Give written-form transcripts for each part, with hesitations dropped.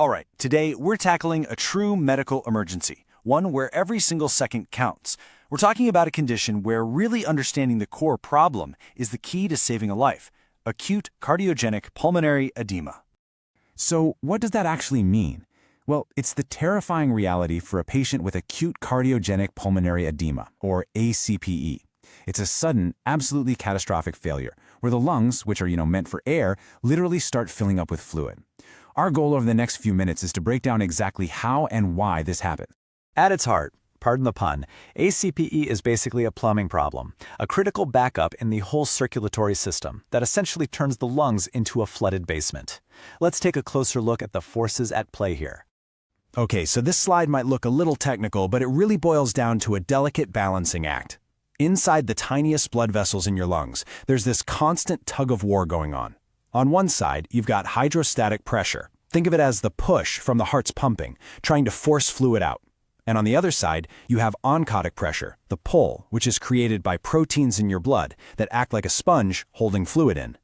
All right, today we're tackling a true medical emergency, one where every single second counts. We're talking about a condition where really understanding the core problem is the key to saving a life: acute cardiogenic pulmonary edema. So what does that actually mean? Well, it's the terrifying reality for a patient with acute cardiogenic pulmonary edema, or ACPE. It's a sudden, absolutely catastrophic failure, where the lungs, which are meant for air, literally start filling up with fluid. Our goal over the next few minutes is to break down exactly how and why this happens. At its heart, pardon the pun, ACPE is basically a plumbing problem, a critical backup in the whole circulatory system that essentially turns the lungs into a flooded basement. Let's take a closer look at the forces at play here. Okay, so this slide might look a little technical, but it really boils down to a delicate balancing act. Inside the tiniest blood vessels in your lungs, there's this constant tug-of-war going on. On one side, you've got hydrostatic pressure. Think of it as the push from the heart's pumping, trying to force fluid out. And on the other side, you have oncotic pressure, the pull, which is created by proteins in your blood that act like a sponge holding fluid in.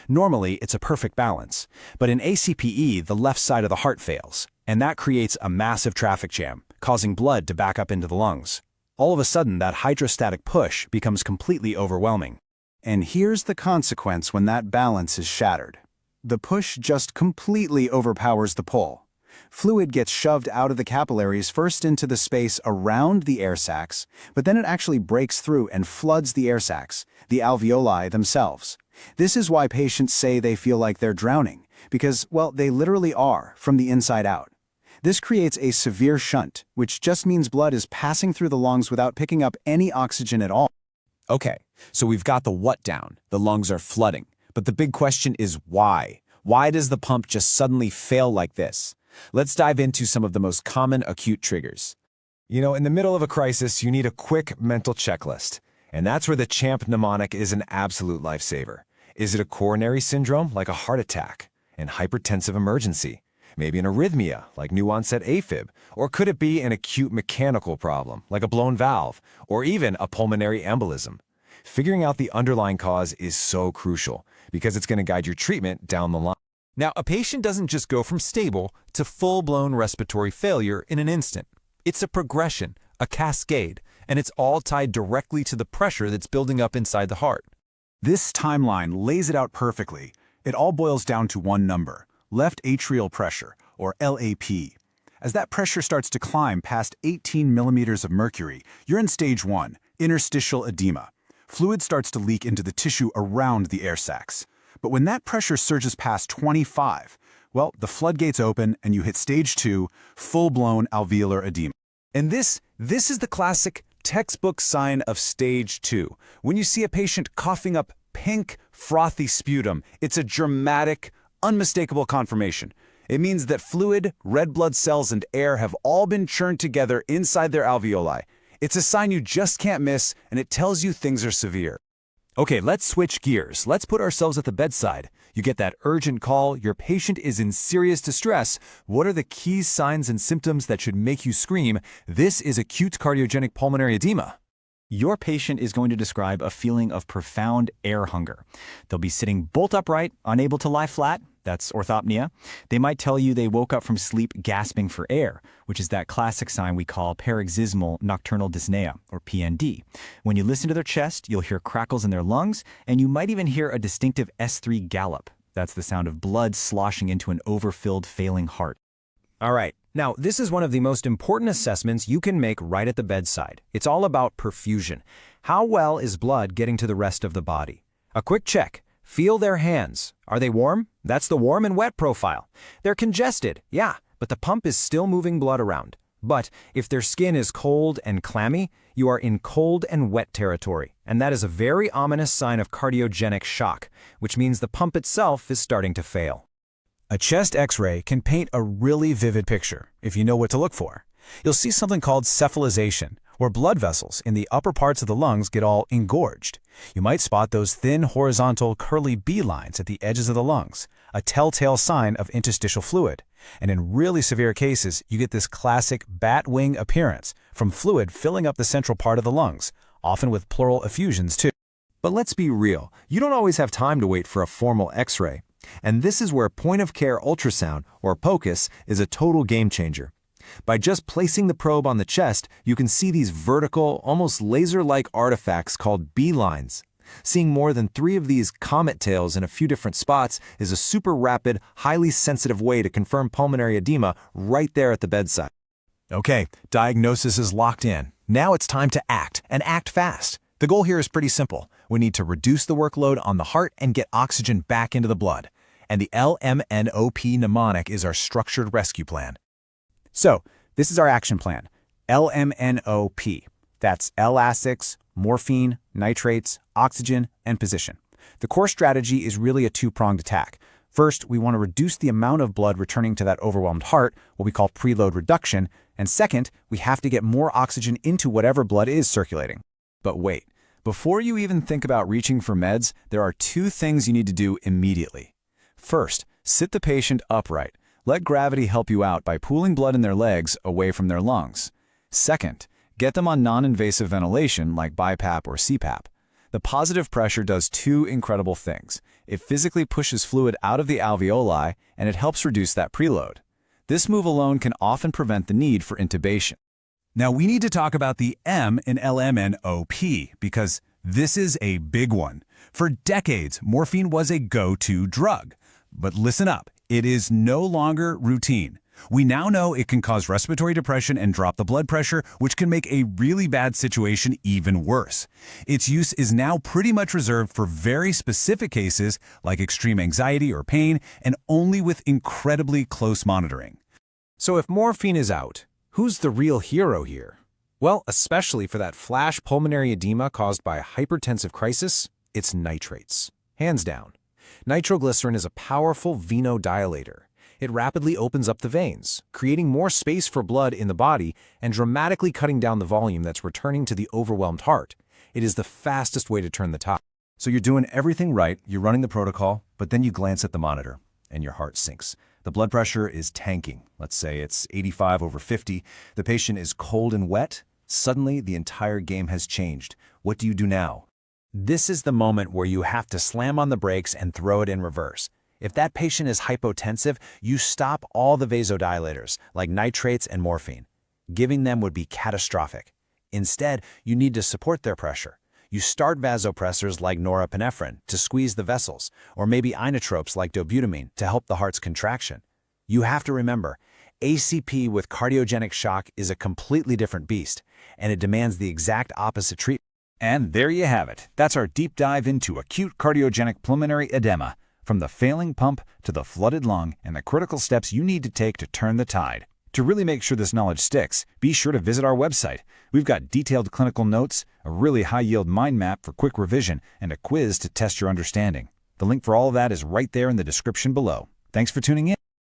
Normally, it's a perfect balance, but in ACPE, the left side of the heart fails, and that creates a massive traffic jam, causing blood to back up into the lungs. All of a sudden, that hydrostatic push becomes completely overwhelming. And here's the consequence when that balance is shattered. The push just completely overpowers the pull. Fluid gets shoved out of the capillaries first into the space around the air sacs, but then it actually breaks through and floods the air sacs, the alveoli themselves. This is why patients say they feel like they're drowning, because, well, they literally are, from the inside out. This creates a severe shunt, which just means blood is passing through the lungs without picking up any oxygen at all. Okay, so we've got the what down. The lungs are flooding. But the big question is why? Why does the pump just suddenly fail like this? Let's dive into some of the most common acute triggers. In the middle of a crisis, you need a quick mental checklist. And that's where the CHAMP mnemonic is an absolute lifesaver. Is it a coronary syndrome, like a heart attack? An hypertensive emergency? Maybe an arrhythmia, like new-onset AFib? Or could it be an acute mechanical problem, like a blown valve? Or even a pulmonary embolism? Figuring out the underlying cause is so crucial, because it's going to guide your treatment down the line. Now, a patient doesn't just go from stable to full-blown respiratory failure in an instant. It's a progression, a cascade, and it's all tied directly to the pressure that's building up inside the heart. This timeline lays it out perfectly. It all boils down to one number: left atrial pressure, or LAP. As that pressure starts to climb past 18 millimeters of mercury, you're in stage 1, interstitial edema. Fluid starts to leak into the tissue around the air sacs. But when that pressure surges past 25, well, the floodgates open and you hit stage 2, full-blown alveolar edema. And this is the classic textbook sign of stage 2. When you see a patient coughing up pink, frothy sputum, it's a dramatic, unmistakable confirmation. It means that fluid, red blood cells, and air have all been churned together inside their alveoli. It's a sign you just can't miss, and it tells you things are severe. Okay, let's switch gears. Let's put ourselves at the bedside. You get that urgent call, your patient is in serious distress. What are the key signs and symptoms that should make you scream, "This is acute cardiogenic pulmonary edema"? Your patient is going to describe a feeling of profound air hunger. They'll be sitting bolt upright, unable to lie flat. That's orthopnea. They might tell you they woke up from sleep gasping for air, which is that classic sign we call paroxysmal nocturnal dyspnea, or PND. When you listen to their chest, you'll hear crackles in their lungs, and you might even hear a distinctive S3 gallop. That's the sound of blood sloshing into an overfilled, failing heart. All right. Now, this is one of the most important assessments you can make right at the bedside. It's all about perfusion. How well is blood getting to the rest of the body? A quick check. Feel their hands. Are they warm? That's the warm and wet profile. They're congested, yeah, but the pump is still moving blood around. But if their skin is cold and clammy, you are in cold and wet territory, and that is a very ominous sign of cardiogenic shock, which means the pump itself is starting to fail. A chest X-ray can paint a really vivid picture if you know what to look for. You'll see something called cephalization, where blood vessels in the upper parts of the lungs get all engorged. You might spot those thin, horizontal Kerley B lines at the edges of the lungs, a telltale sign of interstitial fluid. And in really severe cases, you get this classic bat wing appearance from fluid filling up the central part of the lungs, often with pleural effusions too. But let's be real, you don't always have time to wait for a formal X-ray. And this is where point-of-care ultrasound, or POCUS, is a total game-changer. By just placing the probe on the chest, you can see these vertical, almost laser-like artifacts called B lines. Seeing more than 3 of these comet tails in a few different spots is a super rapid, highly sensitive way to confirm pulmonary edema right there at the bedside. Okay, diagnosis is locked in. Now it's time to act, and act fast. The goal here is pretty simple. We need to reduce the workload on the heart and get oxygen back into the blood. And the LMNOP mnemonic is our structured rescue plan. So, this is our action plan. LMNOP. That's Elastics, morphine, nitrates, oxygen, and position. The core strategy is really a two-pronged attack. First, we want to reduce the amount of blood returning to that overwhelmed heart, what we call preload reduction, and second, we have to get more oxygen into whatever blood is circulating. But wait, before you even think about reaching for meds, there are 2 things you need to do immediately. First, sit the patient upright. Let gravity help you out by pooling blood in their legs away from their lungs. Second, get them on non-invasive ventilation like BiPAP or CPAP. The positive pressure does 2 incredible things. It physically pushes fluid out of the alveoli, and it helps reduce that preload. This move alone can often prevent the need for intubation. Now we need to talk about the M in LMNOP because this is a big one. For decades, morphine was a go-to drug. But listen up, it is no longer routine. We now know it can cause respiratory depression and drop the blood pressure, which can make a really bad situation even worse. Its use is now pretty much reserved for very specific cases like extreme anxiety or pain, and only with incredibly close monitoring. So if morphine is out, who's the real hero here? Well, especially for that flash pulmonary edema caused by a hypertensive crisis, it's nitrates. Hands down. Nitroglycerin is a powerful venodilator. It rapidly opens up the veins, creating more space for blood in the body and dramatically cutting down the volume that's returning to the overwhelmed heart. It is the fastest way to turn the tide. So you're doing everything right, you're running the protocol, but then you glance at the monitor and your heart sinks. The blood pressure is tanking. Let's say it's 85/50. The patient is cold and wet. Suddenly, the entire game has changed. What do you do now? This is the moment where you have to slam on the brakes and throw it in reverse. If that patient is hypotensive, you stop all the vasodilators, like nitrates and morphine. Giving them would be catastrophic. Instead, you need to support their pressure. You start vasopressors like norepinephrine to squeeze the vessels, or maybe inotropes like dobutamine to help the heart's contraction. You have to remember, ACPE with cardiogenic shock is a completely different beast, and it demands the exact opposite treatment. And there you have it. That's our deep dive into acute cardiogenic pulmonary edema, from the failing pump to the flooded lung and the critical steps you need to take to turn the tide. To really make sure this knowledge sticks, be sure to visit our website. We've got detailed clinical notes, a really high-yield mind map for quick revision, and a quiz to test your understanding. The link for all of that is right there in the description below. Thanks for tuning in.